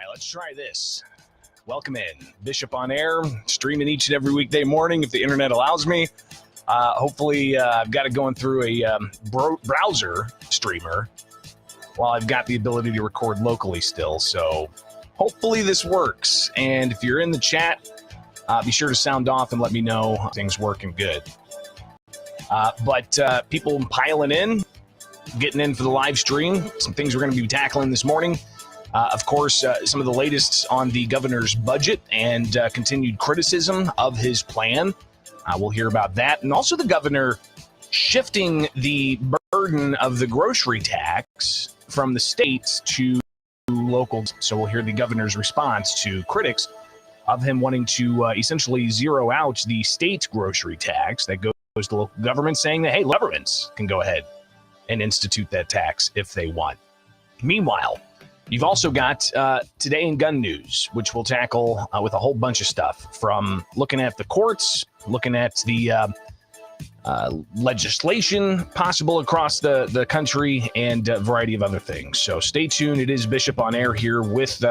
Let's try this. Welcome in. Bishop on Air, streaming each and every weekday morning if the internet allows me. Hopefully, I've got it going through a browser streamer while I've got the ability to record locally still. So hopefully this works. And if you're in the chat, be sure to sound off and let me know things working good. But people piling in, getting in for the live stream. Some things we're going to be tackling this morning. Of course, some of the latest on the governor's budget and continued criticism of his plan. We'll hear about that. And also the governor shifting the burden of the grocery tax from the states to local. So we'll hear the governor's response to critics of him wanting to essentially zero out the state grocery tax that goes to local government, saying that, hey, governments can go ahead and institute that tax if they want. Meanwhile, you've also got Today in Gun News, which we'll tackle with a whole bunch of stuff, from looking at the courts, looking at the legislation possible across the country, and a variety of other things. So stay tuned. It is Bishop on Air here with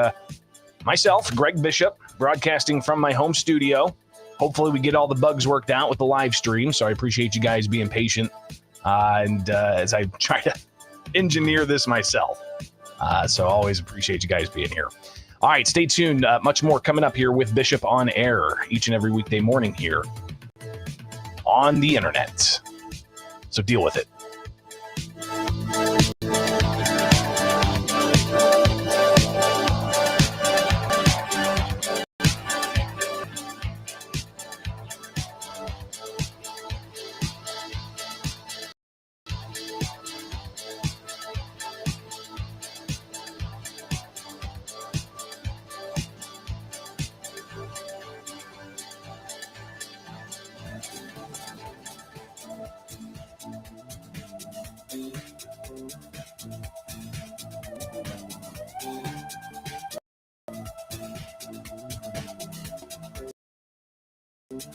myself, Greg Bishop, broadcasting from my home studio. Hopefully we get all the bugs worked out with the live stream, so I appreciate you guys being patient and as I try to engineer this myself. So always appreciate you guys being here. All right, stay tuned. Much more coming up here with Bishop on Air each and every weekday morning here on the internet. So deal with it.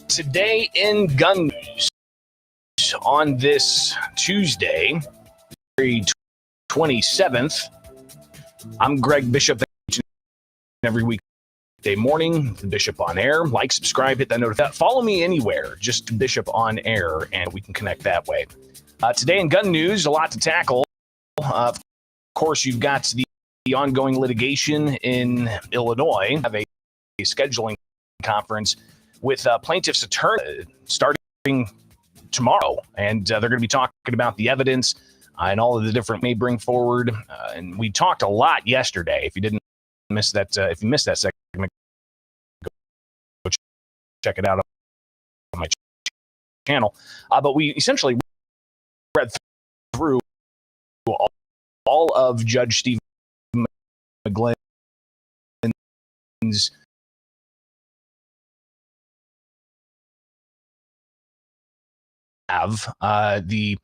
Today in Gun News on this Tuesday, February 27th. I'm Greg Bishop. Every weekday morning, the Bishop on Air. Like, subscribe, hit that notification. Follow me anywhere, just Bishop on Air, and we can connect that way. Today in Gun News, a lot to tackle. Of course, you've got the ongoing litigation in Illinois. Have a scheduling conference with plaintiff's attorney starting tomorrow, and they're going to be talking about the evidence and all of the different may bring forward. And we talked a lot yesterday. If you didn't miss that, if you missed that segment, go check it out on my channel. But we essentially read through all of Judge Stephen McGlynn's have the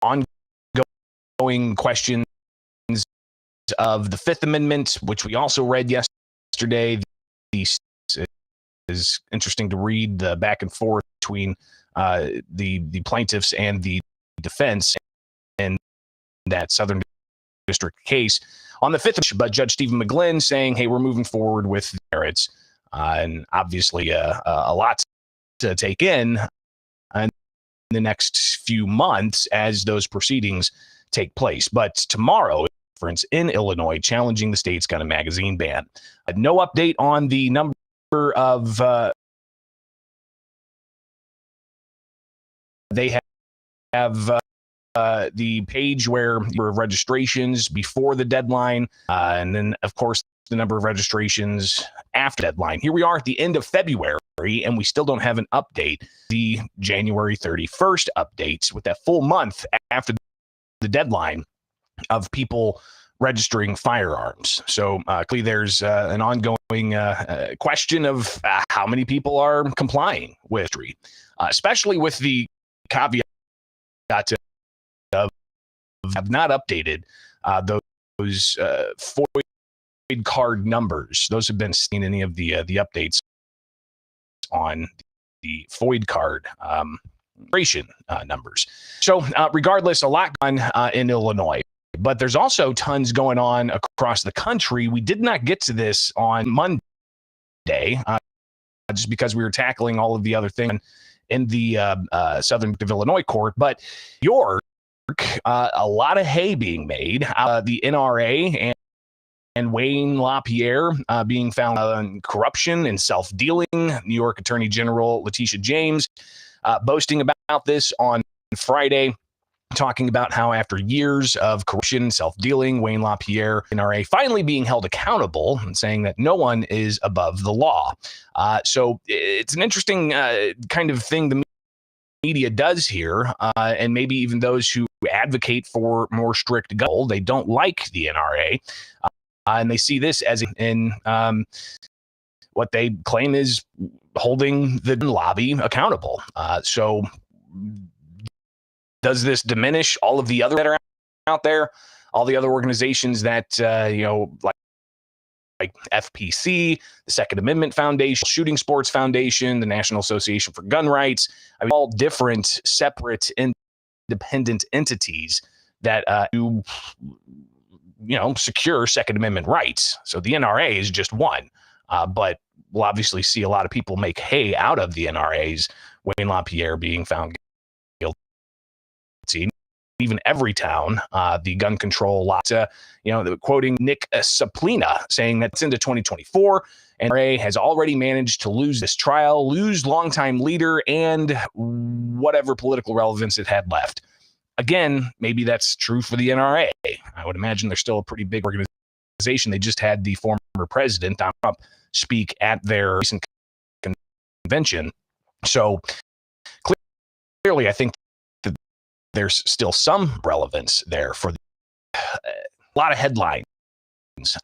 ongoing questions of the Fifth Amendment, which we also read yesterday. Is interesting to read the back and forth between the plaintiffs and the defense in that Southern District case on the Fifth. But Judge Stephen McGlynn saying, "Hey, we're moving forward with the merits," and obviously a lot to take in the next few months as those proceedings take place. But tomorrow, conference in Illinois challenging the state's gun and magazine ban. No update on the number of they have the page where number of registrations before the deadline, and then, of course, the number of registrations after deadline. Here we are at the end of February, and we still don't have an update. The January 31st updates with that full month after the deadline of people registering firearms. So clearly there's an ongoing question of how many people are complying with history, especially with the caveat of have not updated those FOID card numbers. Those have been seen in any of the updates on the FOID card numbers. So regardless, a lot going on in Illinois. But there's also tons going on across the country. We did not get to this on Monday, just because we were tackling all of the other things in the Southern Illinois court. But York, a lot of hay being made. The NRA and Wayne LaPierre being found on corruption and self-dealing. New York Attorney General Letitia James boasting about this on Friday, talking about how after years of corruption, self-dealing, Wayne LaPierre, NRA, finally being held accountable and saying that no one is above the law. So it's an interesting kind of thing the media does here, and maybe even those who advocate for more strict goal, they don't like the NRA, and they see this as in what they claim is holding the lobby accountable. So does this diminish all of the other that are out there, all the other organizations that, like FPC, the Second Amendment Foundation, Shooting Sports Foundation, the National Association for Gun Rights, all different, separate, independent entities that secure Second Amendment rights. So the NRA is just one, but we'll obviously see a lot of people make hay out of the NRA's, Wayne LaPierre being found guilty. Even Everytown, the gun control lot, quoting Nick Saplina, saying that's into 2024, and NRA has already managed to lose this trial, lose longtime leader, and whatever political relevance it had left. Again, maybe that's true for the NRA. I would imagine they're still a pretty big organization. They just had the former president, Donald Trump, speak at their recent convention. So clearly, I think that there's still some relevance there for a lot of headlines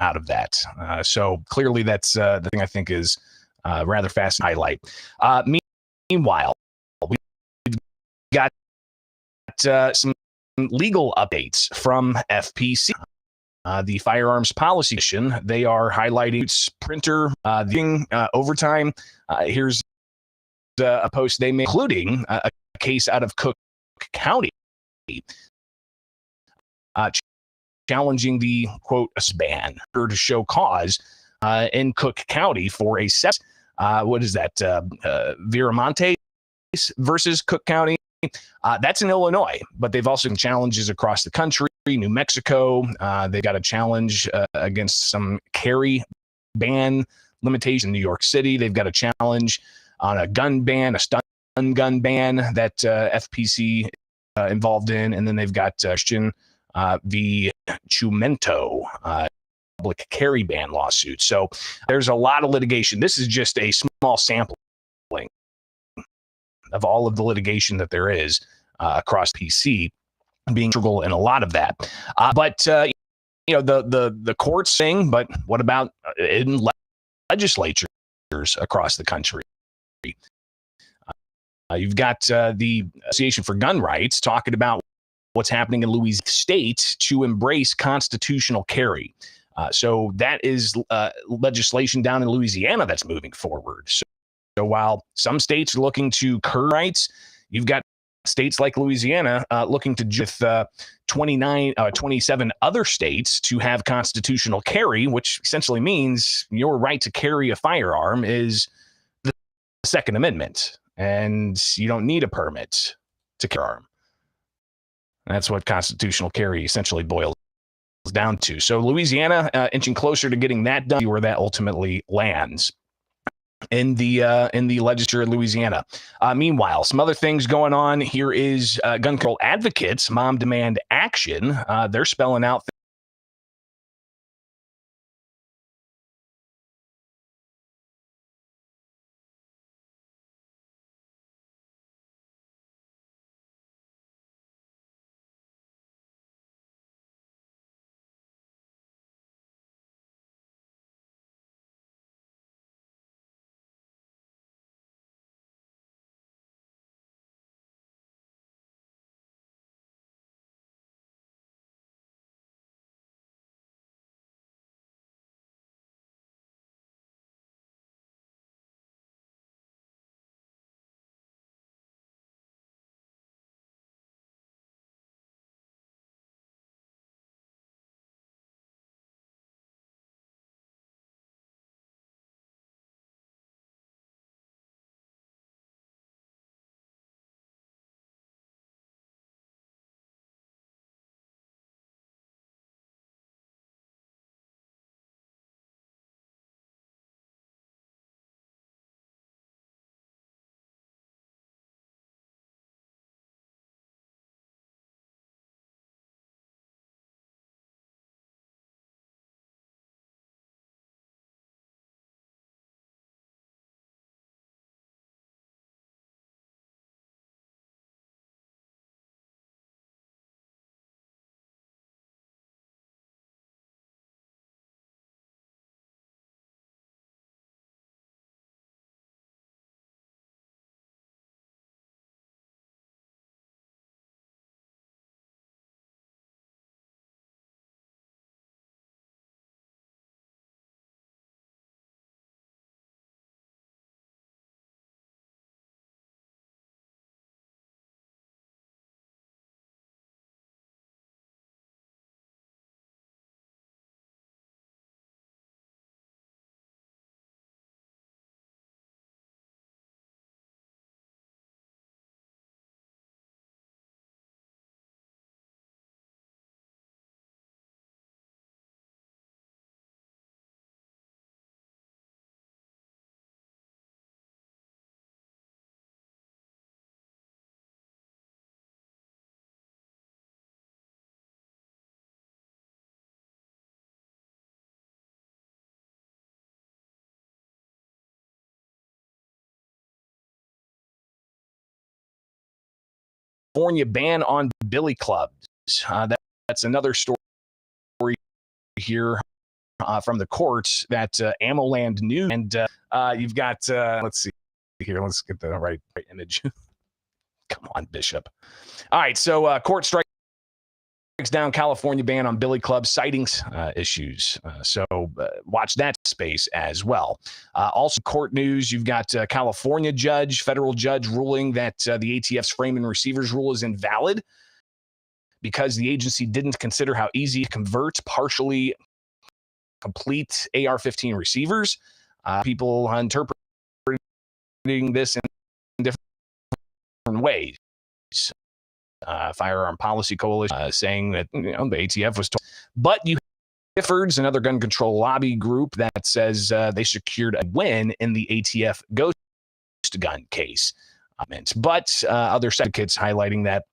out of that. So clearly, that's the thing I think is rather fast to highlight. Meanwhile, we've got some legal updates from FPC. The Firearms Policy Commission, they are highlighting its printer overtime. Here's a post they made, including a case out of Cook County, challenging the, quote, ban to show cause in Cook County for a what is that, Viramontes versus Cook County. That's in Illinois, but they've also got challenges across the country. New Mexico, they've got a challenge against some carry ban limitation in New York City. They've got a challenge on a gun ban, a stun gun ban that FPC involved in. And then they've got Christian v. Chumento public carry ban lawsuit. So there's a lot of litigation. This is just a small sampling of all of the litigation that there is across PC, being integral in a lot of that. But the courts sing, but what about in legislatures across the country? You've got the Association for Gun Rights talking about what's happening in Louisiana State to embrace constitutional carry. So that is legislation down in Louisiana that's moving forward. So while some states are looking to curb rights, you've got states like Louisiana looking to with 27 other states to have constitutional carry, which essentially means your right to carry a firearm is the Second Amendment, and you don't need a permit to carry an arm. That's what constitutional carry essentially boils down to. So Louisiana inching closer to getting that done, where that ultimately lands. in the legislature in Louisiana. Meanwhile, some other things going on. Here is gun control advocates, Mom Demand Action. They're spelling out California ban on billy clubs. That's another story here from the courts that AmmoLand News. And you've got, let's see here. Let's get the right image. Come on, Bishop. All right. So court strikes down California ban on billy clubs, citing issues. So watch that space as well. Also, court news, you've got California federal judge ruling that the ATF's frame and receivers rule is invalid because the agency didn't consider how easy to convert partially complete AR-15 receivers. People interpreting this in different ways. Firearm Policy Coalition saying that the ATF was told. But you have Giffords, another gun control lobby group that says they secured a win in the ATF ghost gun case. But other advocates highlighting that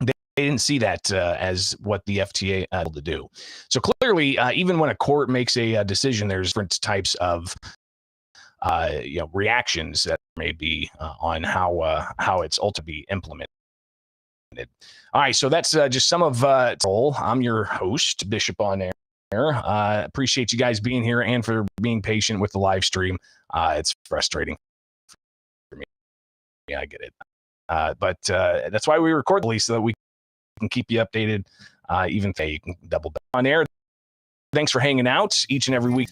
they didn't see that as what the FTA able to do. So clearly, even when a court makes a decision, there's different types of reactions that may be on how it's ultimately implemented. All right, so that's just some of I'm your host, Bishop on Air. Appreciate you guys being here and for being patient with the live stream. It's frustrating for me. Yeah, I get it. But that's why we record the so that we can keep you updated. Even if you can double back on air. Thanks for hanging out each and every week.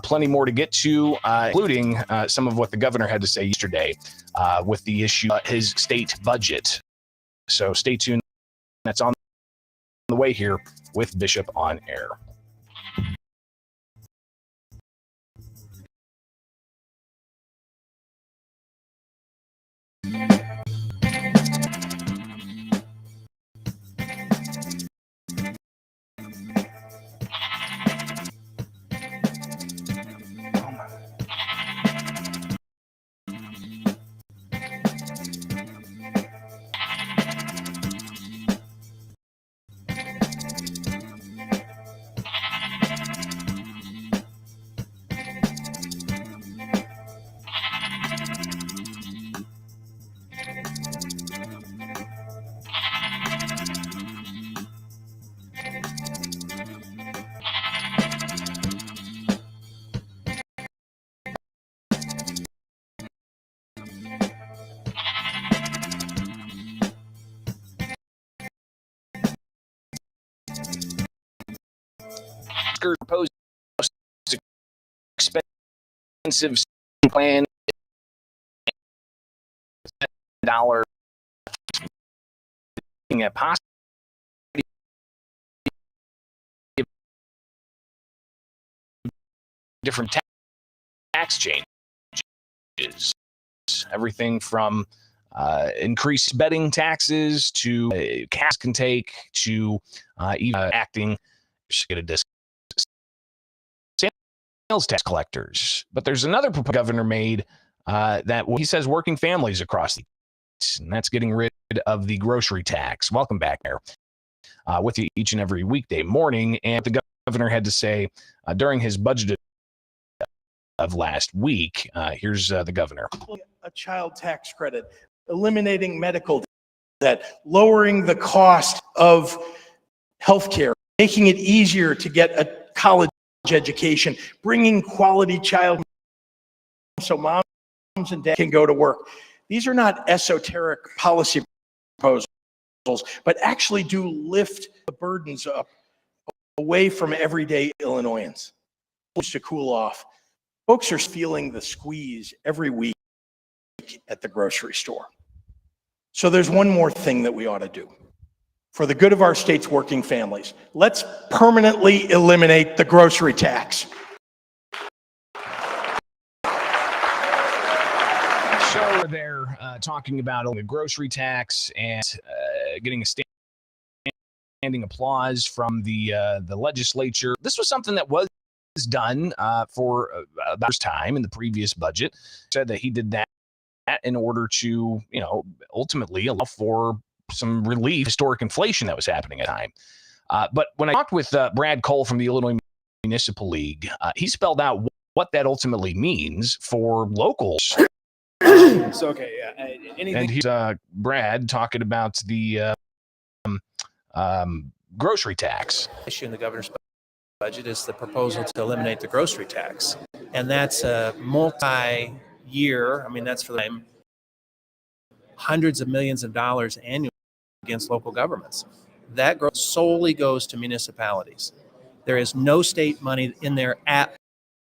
Plenty more to get to, including some of what the governor had to say yesterday with the issue of his state budget. So stay tuned. That's on the way here with Bishop on Air. Oscar proposed expensive plan $1 at possibly different tax changes. Everything from increased betting taxes to cash can take to even acting get a discount sales tax collectors. But there's another proposal the governor made that he says working families across the and that's getting rid of the grocery tax. Welcome back there with you each and every weekday morning. And the governor had to say during his budget of last week, here's the governor. A child tax credit, eliminating medical debt, lowering the cost of healthcare, making it easier to get a college education, bringing quality child so moms and dads can go to work. These are not esoteric policy proposals, but actually do lift the burdens up away from everyday Illinoisans. To cool off. Folks are feeling the squeeze every week at the grocery store. So there's one more thing that we ought to do. For the good of our state's working families, let's permanently eliminate the grocery tax. So they're talking about the grocery tax and getting a standing applause from the legislature. This was something that was done for the first time in the previous budget. Said that he did that in order to, ultimately allow for some relief, historic inflation that was happening at the time. But when I talked with Brad Cole from the Illinois Municipal League, he spelled out what that ultimately means for locals. So, okay, yeah. And he's Brad talking about the grocery tax. Issue in the governor's budget is the proposal to eliminate the grocery tax. And that's a multi-year, that's for the hundreds of millions of dollars annually against local governments. That solely goes to municipalities. There is no state money in there at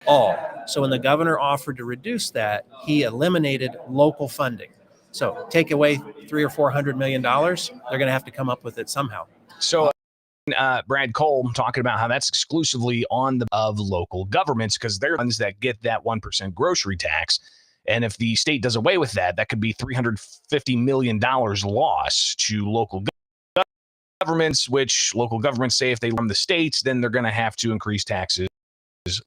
all. So when the governor offered to reduce that, he eliminated local funding. So take away $300 or $400 million, they're going to have to come up with it somehow. So Brad Cole talking about how that's exclusively on the of local governments because they're the ones that get that 1% grocery tax. And if the state does away with that, that could be $350 million loss to local governments, which local governments say if they run the states, then they're going to have to increase taxes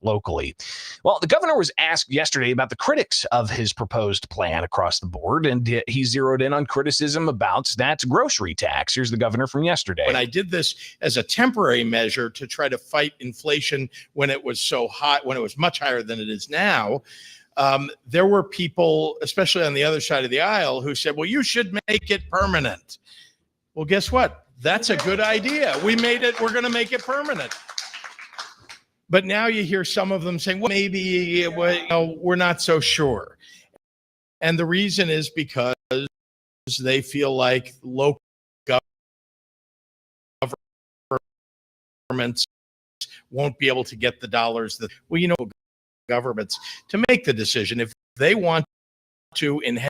locally. Well, the governor was asked yesterday about the critics of his proposed plan across the board, and he zeroed in on criticism about that grocery tax. Here's the governor from yesterday. When I did this as a temporary measure to try to fight inflation when it was so high, when it was much higher than it is now, there were people, especially on the other side of the aisle, who said, well, you should make it permanent. Well, guess what? That's a good idea. We're going to make it permanent. But now you hear some of them saying, well, maybe we're not so sure. And the reason is because they feel like local governments won't be able to get the dollars that, governments to make the decision. If they want to in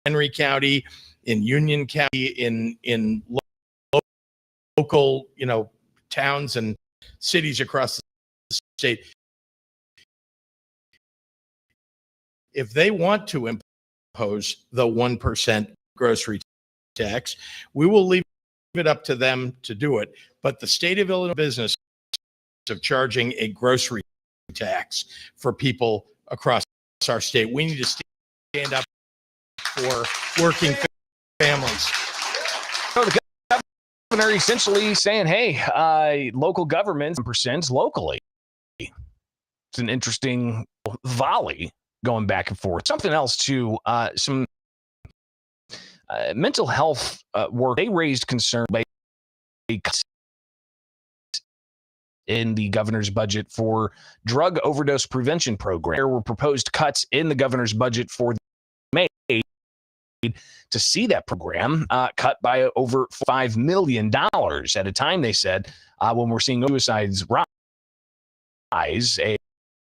Henry County, in Union County, in local, towns and cities across the state, if they want to impose the 1% grocery tax, we will leave it up to them to do it. But the state of Illinois business of charging a grocery tax for people across our state, we need to stand up for working families. So the governor essentially saying, hey, local governments percent locally. It's an interesting volley going back and forth. Something else too, some mental health work. They raised concern by in the governor's budget for drug overdose prevention program. There were proposed cuts in the governor's budget for May to see that program cut by over $5 million at a time, they said, when we're seeing suicides rise. size,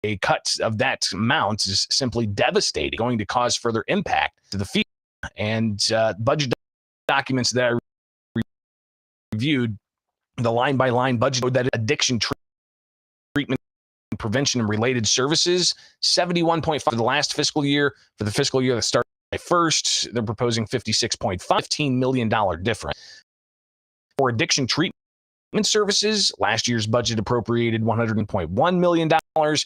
a cut of that amount is simply devastating, going to cause further impact to the field. And budget documents that I reviewed, the line-by-line budget, that addiction treatment, prevention, and related services, 71.5 for the last fiscal year. For the fiscal year that started July 1st, they're proposing 56.5, $15 million difference. For addiction treatment services, last year's budget appropriated $100.1 million. The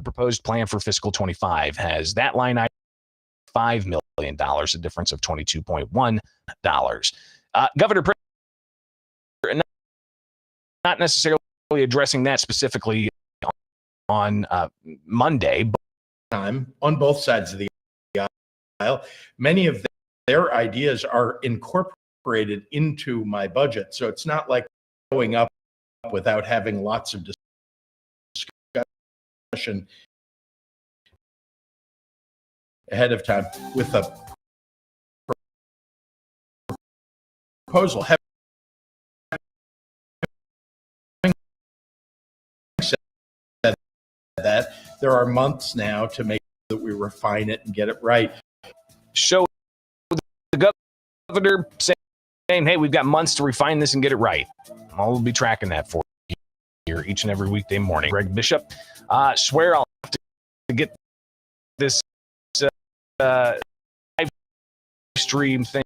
proposed plan for fiscal 25 has that line item $5 million, a difference of $22.1. Governor Pritzker not necessarily addressing that specifically on Monday. But time on both sides of the aisle. Many of their ideas are incorporated into my budget. So it's not like going up without having lots of discussion ahead of time with a proposal. That there are months now to make sure that we refine it and get it right. Show the governor saying, hey, we've got months to refine this and get it right. I'll be tracking that for you here each and every weekday morning. Greg Bishop, swear I'll have to get this live stream thing